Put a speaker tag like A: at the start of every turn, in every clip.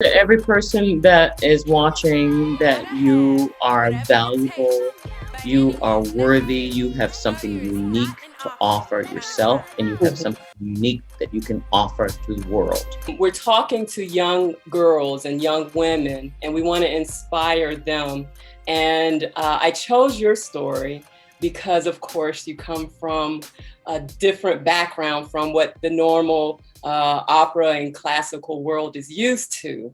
A: To every person that is watching, that you are valuable, you are worthy, you have something unique to offer yourself, and you have
B: Mhm.
A: something unique that you can offer to the world.
B: We're talking to young girls and young women, and we want to inspire them. And I chose your story because, of course, you come from a different background from what the normal opera and classical world is used to.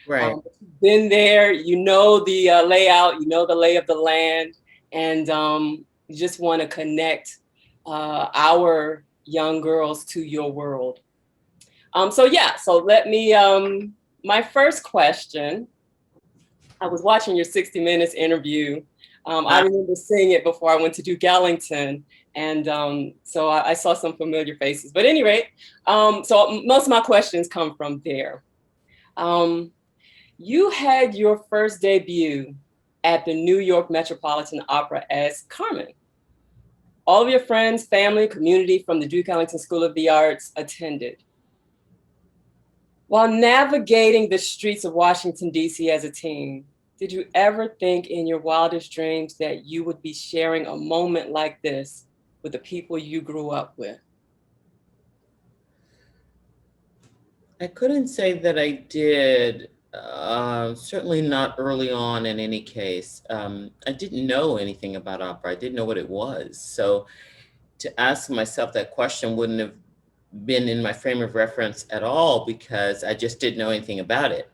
A: Right.
B: You've been there, you know the layout, you know the lay of the land, and you just want to connect our young girls to your world. So let me, my first question, I was watching your 60 Minutes interview. I
A: Uh,
B: remember seeing it before I went to Duke Ellington. And so I saw some familiar faces. But anyway, so most of my questions come from there. Um, you had your first debut at the New York Metropolitan Opera as Carmen. All of your friends, family, community from the Duke Ellington School of the Arts attended. While navigating the streets of Washington, D.C. as a teen, did you ever think in your wildest dreams that you would be sharing a moment like this with the people you grew up with?
A: I couldn't say that I did. Certainly not early on in any case. I didn't know anything about opera. I didn't know what it was. So to ask myself that question wouldn't have been in my frame of reference at all because I just didn't know anything about it.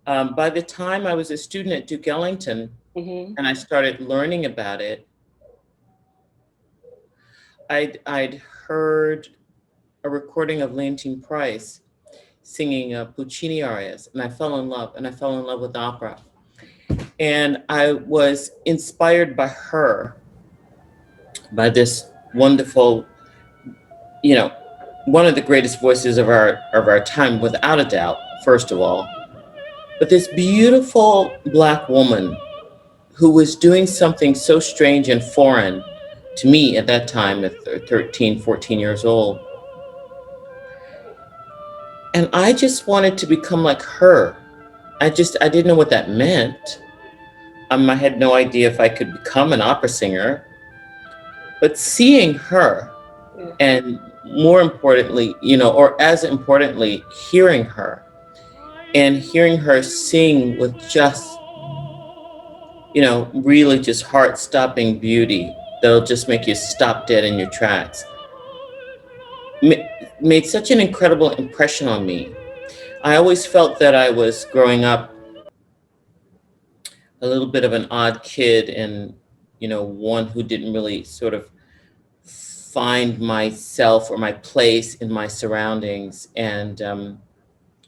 A: By the time I was a student at Duke Ellington
B: Mm-hmm.
A: and I started learning about it, I'd heard a recording of Leontine Price singing Puccini arias, and I fell in love, and I fell in love with opera. And I was inspired by her, by this wonderful, you know, one of the greatest voices of our time, without a doubt, first of all. But this beautiful Black woman who was doing something so strange and foreign to me at that time, at 13, 14 years old. And I just wanted to become like her. I didn't know what that meant. I had no idea if I could become an opera singer. But seeing her,
B: Yeah.
A: and more importantly, or as importantly, hearing her sing with just, really just heart stopping beauty that'll just make you stop dead in your tracks, ma- made such an incredible impression on me. I always felt that I was growing up a little bit of an odd kid and, one who didn't really sort of find myself or my place in my surroundings. And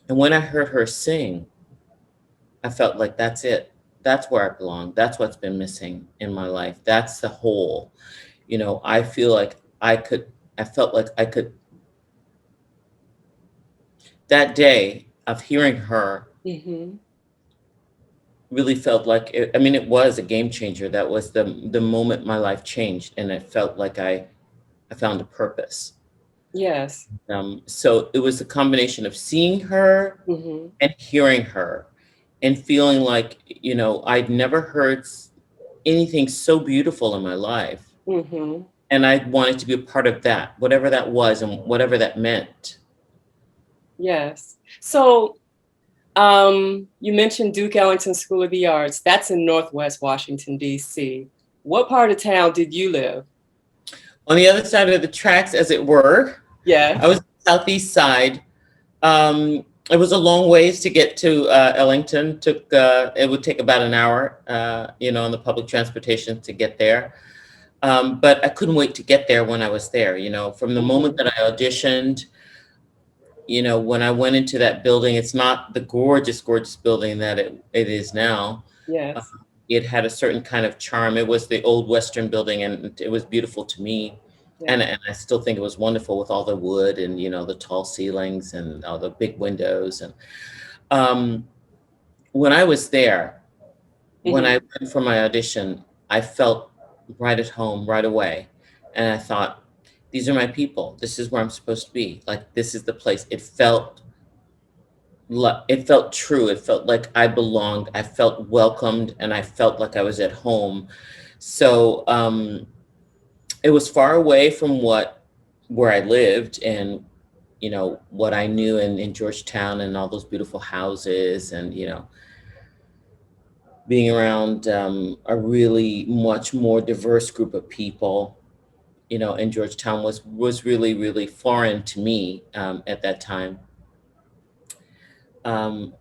A: when I heard her sing, I felt like that's it. That's where I belong. That's what's been missing in my life. That's the hole. I feel like I felt like I could, that day of hearing her
B: Mm-hmm.
A: really felt like, I mean, it was a game changer. That was the moment my life changed. And it felt like I found a purpose.
B: Yes.
A: So it was a combination of seeing her
B: Mm-hmm.
A: and hearing her and feeling like, I'd never heard anything so beautiful in my life.
B: Mm-hmm.
A: And I wanted to be a part of that, whatever that was and whatever that meant.
B: Yes. So you mentioned Duke Ellington School of the Arts. That's in Northwest Washington, D.C. What part of town did you live?
A: On the other side of the tracks, as it were, I
B: Yes.
A: was southeast side. It was a long ways to get to Ellington. It would take about an hour, on the public transportation to get there. But I couldn't wait to get there when I was there. From the moment
B: Mm-hmm.
A: that I auditioned, when I went into that building, it's not the gorgeous, gorgeous building that it is now. Uh,
B: Yes.
A: it had a certain kind of charm. It was the old Western building, and it was beautiful to me.
B: Yeah.
A: And I still think it was wonderful with all the wood and, the tall ceilings and all the big windows. And um, when I was there, when I
B: Mm-hmm.
A: went for my audition, I felt right at home right away. And I thought, these are my people. This is where I'm supposed to be. Like, this is the place. It felt it felt true. It felt like I belonged. I felt welcomed, and I felt like I was at home. So it was far away from where I lived, and what I knew in Georgetown, and all those beautiful houses, and being around a really much more diverse group of people, in Georgetown was really, really foreign to me at that time.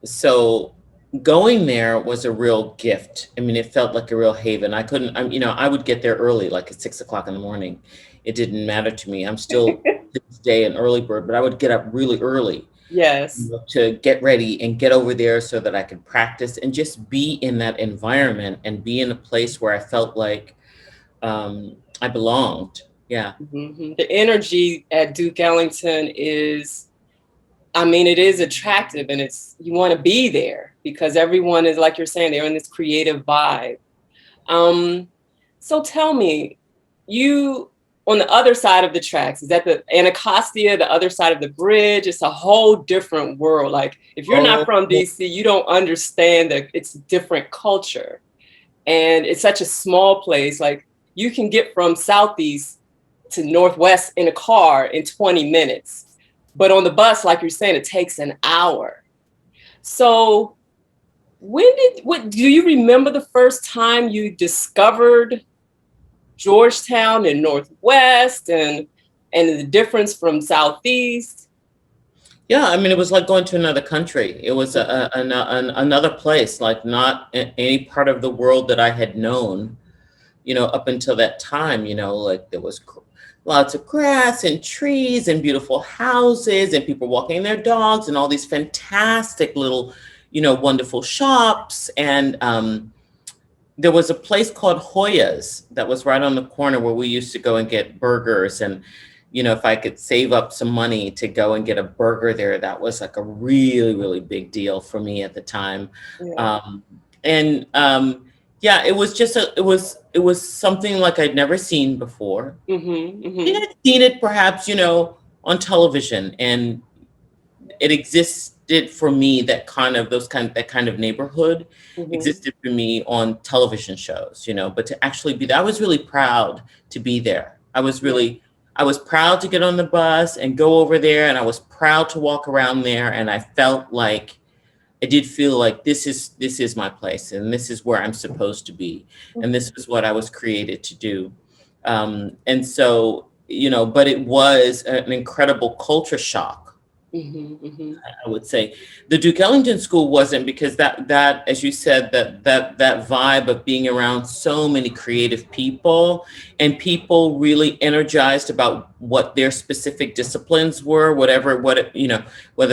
A: So going there was a real gift. I mean, it felt like a real haven. I couldn't, I would get there early, like at 6 o'clock in the morning. It didn't matter to me. I'm still to this day an early bird, but I would get up really early
B: Yes.
A: to get ready and get over there so that I could practice and just be in that environment and be in a place where I felt like I belonged. Yeah.
B: The energy at Duke Ellington is, I mean, it is attractive, and you want to be there because everyone is, like you're saying, they're in this creative vibe. Um, so tell me, you on the other side of the tracks, is that the Anacostia, the other side of the bridge? It's a whole different world. Like if you're not
A: Oh,
B: from DC, you don't understand that it's a different culture. And it's such a small place. Like you can get from Southeast to Northwest in a car in 20 minutes. But on the bus, like you're saying, it takes an hour. So what do you remember the first time you discovered Georgetown and Northwest and the difference from Southeast?
A: yeah. I mean, it was like going to another country. It was another place, like not any part of the world that I had known, up until that time. Like there was lots of grass and trees and beautiful houses and people walking their dogs and all these fantastic little, wonderful shops. And there was a place called Hoya's that was right on the corner where we used to go and get burgers. And, if I could save up some money to go and get a burger there, that was like a really, really big deal for me at the time.
B: Yeah.
A: And yeah, it was just it was something like I'd never seen before. I
B: Mm-hmm.
A: had seen it perhaps, on television, and it existed for me. That kind of neighborhood
B: Mm-hmm.
A: existed for me on television shows, but to actually be there, I was really proud to be there.
B: Yeah.
A: I was proud to get on the bus and go over there, and I was proud to walk around there, and I did feel like this is my place, and this is where I'm supposed to be, and this is what I was created to do. And so, but it was an incredible culture shock.
B: Mm-hmm.
A: I would say the Duke Ellington School wasn't, because that as you said, that vibe of being around so many creative people, and people really energized about what their specific disciplines were, whether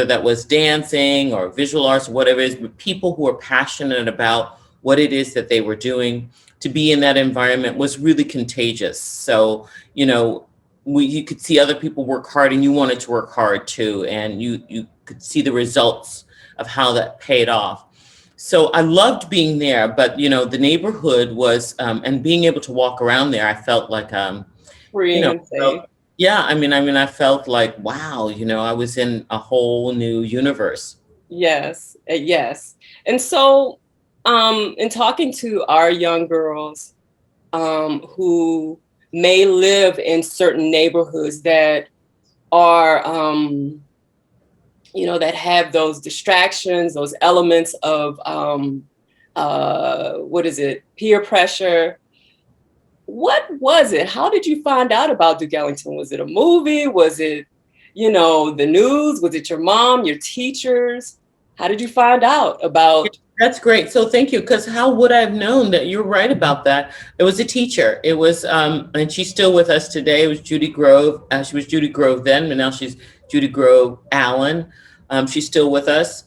A: that was dancing or visual arts or whatever it is, but people who are passionate about what it is that they were doing. To be in that environment was really contagious. So, you know, you could see other people work hard, and you wanted to work hard too, and you could see the results of how that paid off. So I loved being there, but the neighborhood was, and being able to walk around there, I felt like, you
B: Freeing
A: know
B: and safe.
A: felt, yeah, I mean I felt like, wow, I was in a whole new universe.
B: Yes, yes. And so, in talking to our young girls, who may live in certain neighborhoods that are, that have those distractions, those elements of, what is it, peer pressure. What was it? How did you find out about Duke Ellington? Was it a movie? Was it, the news? Was it your mom, your teachers? How did you find out
A: Yeah,
B: about?
A: that's great. So thank you. Because how would I have known that? You're right about that. It was a teacher. It was, and she's still with us today. It was Judy Grove. She was Judy Grove then, but now she's Judy Grove Allen. She's still with us.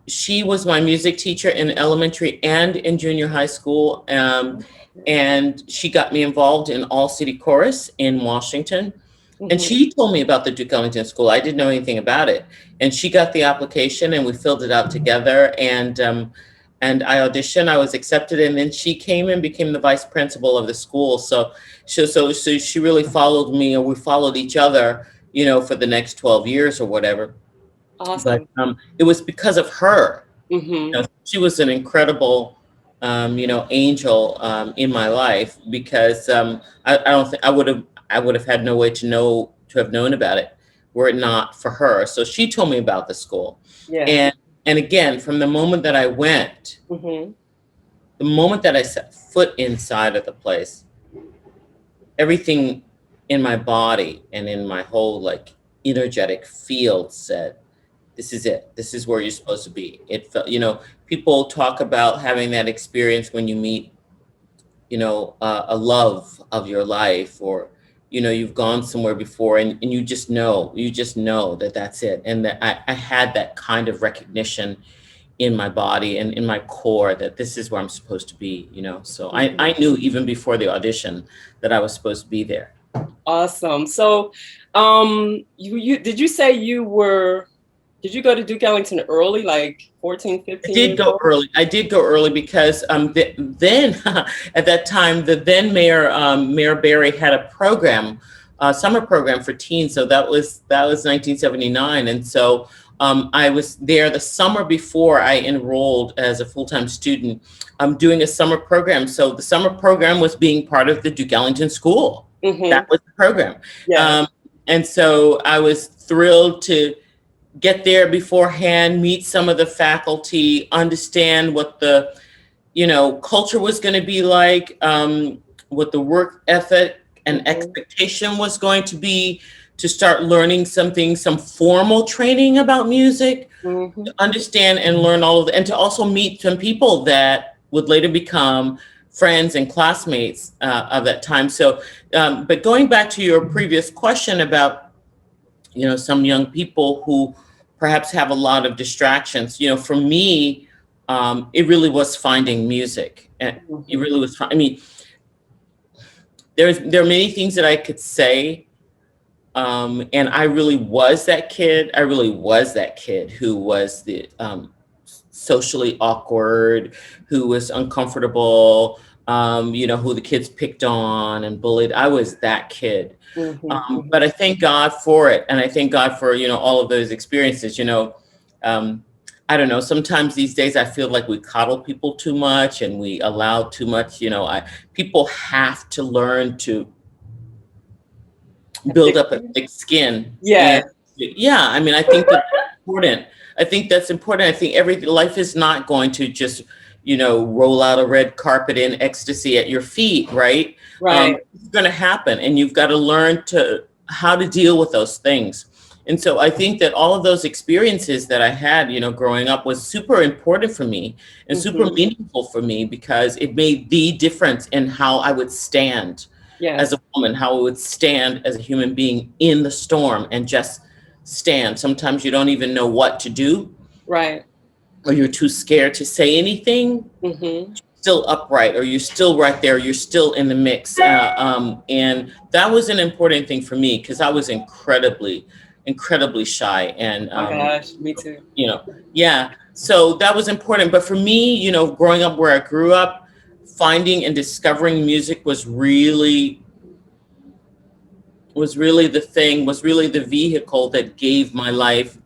A: She was my music teacher in elementary and in junior high school. And she got me involved in All City Chorus in Washington. And
B: Mhm.
A: she told me about the Duke Ellington School. I didn't know anything about it. And she got the application, and we filled it out together. And I auditioned. I was accepted, and then she came and became the vice principal of the school. So she really followed me, or we followed each other, for the next 12 years or whatever. But
B: Awesome.
A: it was because of her.
B: Mm-hmm.
A: She was an incredible, angel in my life because I don't think I would have had no way to have known about it were it not for her. So she told me about the school,
B: Yes.
A: and again, from the moment that I went,
B: Mm-hmm.
A: the moment that I set foot inside of the place, everything in my body and in my whole like energetic field said, this is it. This is where you're supposed to be. It felt, people talk about having that experience when you meet, a love of your life, or, you've gone somewhere before, and you just know that that's it. And that I had that kind of recognition in my body and in my core that this is where I'm supposed to be, So I
B: Mm-hmm.
A: knew even before the audition that I was supposed to be there.
B: Awesome. So, you did you say did you go to Duke Ellington early, like 14,
A: I
B: 15
A: did
B: years
A: go
B: old?
A: early. I did go early because then at that time the then mayor Mayor Barry had a program, summer program for teens. So that was 1979, and so I was there the summer before I enrolled as a full time student, doing a summer program. So the summer program was being part of the Duke Ellington School. That
B: Mm-hmm.
A: was the program,
B: Yes.
A: um, and so I was thrilled to get there beforehand, meet some of the faculty, understand what the culture was going to be like, what the work ethic and
B: Mm-hmm.
A: expectation was going to be, to start learning something, some formal training about music,
B: Mm-hmm.
A: to understand and learn all of it, and to also meet some people that would later become friends and classmates of that time. So, but going back to your previous question about some young people who perhaps have a lot of distractions, for me, it really was finding music, and it
B: Mm-hmm.
A: really was I mean, there are many things that I could say, and I really was that kid. I really was that kid who was the socially awkward, who was uncomfortable, who the kids picked on and bullied. I was that kid. But
B: Mm-hmm.
A: I thank God for it, and I thank God for all of those experiences. Um, I don't know. Sometimes these days, I feel like we coddle people too much, and we allow too much. People have to learn to build up a
B: Addiction.
A: thick skin, and
B: Yes.
A: yeah, I mean, I think that's important. I think that's important. I think every life is not going to just roll out a red carpet in ecstasy at your feet, right?
B: Right.
A: It's going to happen, and you've got to learn to how to deal with those things. And so I think that all of those experiences that I had, growing up, was super important for me and super
B: Mm-hmm.
A: meaningful for me, because it made the difference in how I would stand as
B: Yes.
A: a woman, how I would stand as a human being in the storm and just stand. Sometimes you don't even know what to do,
B: Right.
A: or you're too scared to say anything.
B: Mm-hmm.
A: Still upright, or you're still right there, you're still in the mix. And that was an important thing for me, because I was incredibly shy. And,
B: My gosh, me too.
A: yeah, so that was important. But for me, growing up where I grew up, finding and discovering music was really the vehicle that gave my life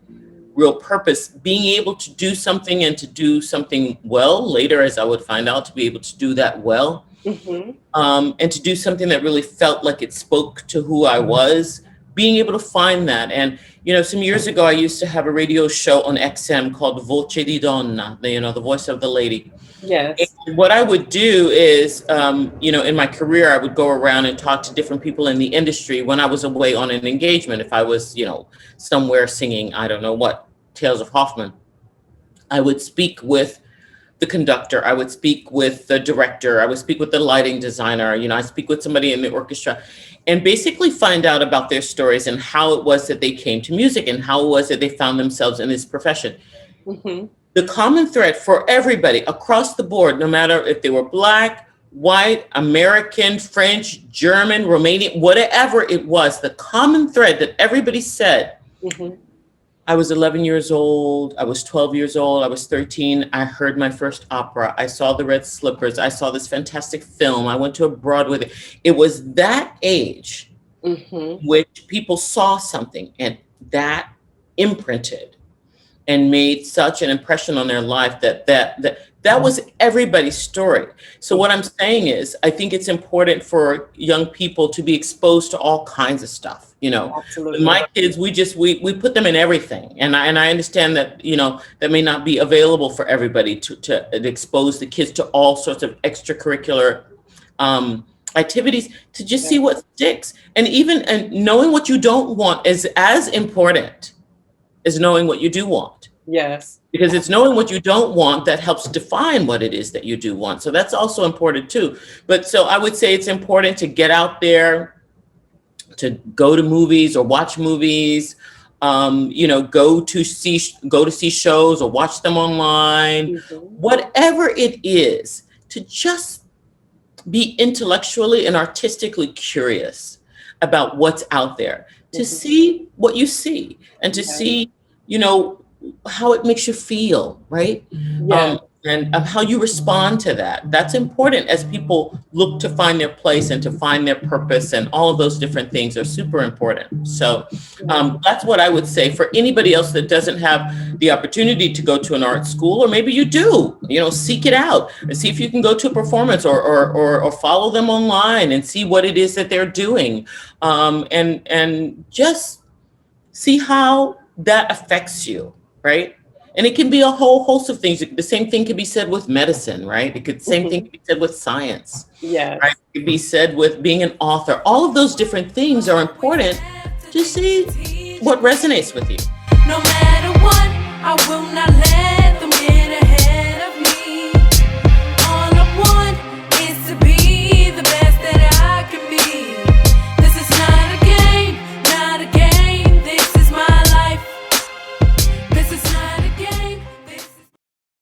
A: real purpose. Being able to do something, and to do something well later, as I would find out, to be able to do that well,
B: Mm-hmm.
A: and to do something that really felt like it spoke to who I was, being able to find that. And, some years ago, I used to have a radio show on XM called Voce di Donna, the voice of the lady.
B: Yes.
A: And what I would do is, in my career, I would go around and talk to different people in the industry when I was away on an engagement. If I was, somewhere singing, I don't know what, Tales of Hoffman, I would speak with the conductor, I would speak with the director, I would speak with the lighting designer, I speak with somebody in the orchestra, and basically find out about their stories and how it was that they came to music, and how it was that they found themselves in this profession.
B: Mm-hmm.
A: The common thread for everybody across the board, no matter if they were Black, white, American, French, German, Romanian, whatever it was, the common thread that everybody said:
B: Mm-hmm.
A: I was 11 years old, I was 12 years old, I was 13, I heard my first opera, I saw the Red Slippers, I saw this fantastic film, I went to a Broadway. It was that age
B: Mm-hmm.
A: which people saw something, and that imprinted. and made such an impression on their life that was everybody's story. So what I'm saying is, I think it's important for young people to be exposed to all kinds of stuff. With
B: Absolutely.
A: my kids, we put them in everything, and I understand that that may not be available for everybody to expose the kids to all sorts of extracurricular activities to just
B: Yeah.
A: see what sticks, and knowing what you don't want is as important as knowing what you do want,
B: Yes.
A: because it's knowing what you don't want that helps define what it is that you do want. So that's also important too. But so I would say it's important to get out there, to go to movies or watch movies, go to see shows or watch them online,
B: Hmm.
A: whatever it is, to just be intellectually and artistically curious about what's out there, to
B: Hmm.
A: see what you see, and to
B: Yeah.
A: see, you know, how it makes you feel, right?
B: Yeah.
A: And how you respond to that. That's important as people look to find their place and to find their purpose, and all of those different things are super important. So
B: Yeah.
A: that's what I would say for anybody else that doesn't have the opportunity to go to an art school, or maybe you do, seek it out and see if you can go to a performance, or follow them online and see what it is that they're doing, and just see how that affects you, right? And it can be a whole host of things. The same thing can be said with medicine, right? Same thing
B: Hmm.
A: can be said with science, right?
B: Yes.
A: It can be said with being an author. All of those different things are important to see what resonates with you.
C: No matter what, I will not let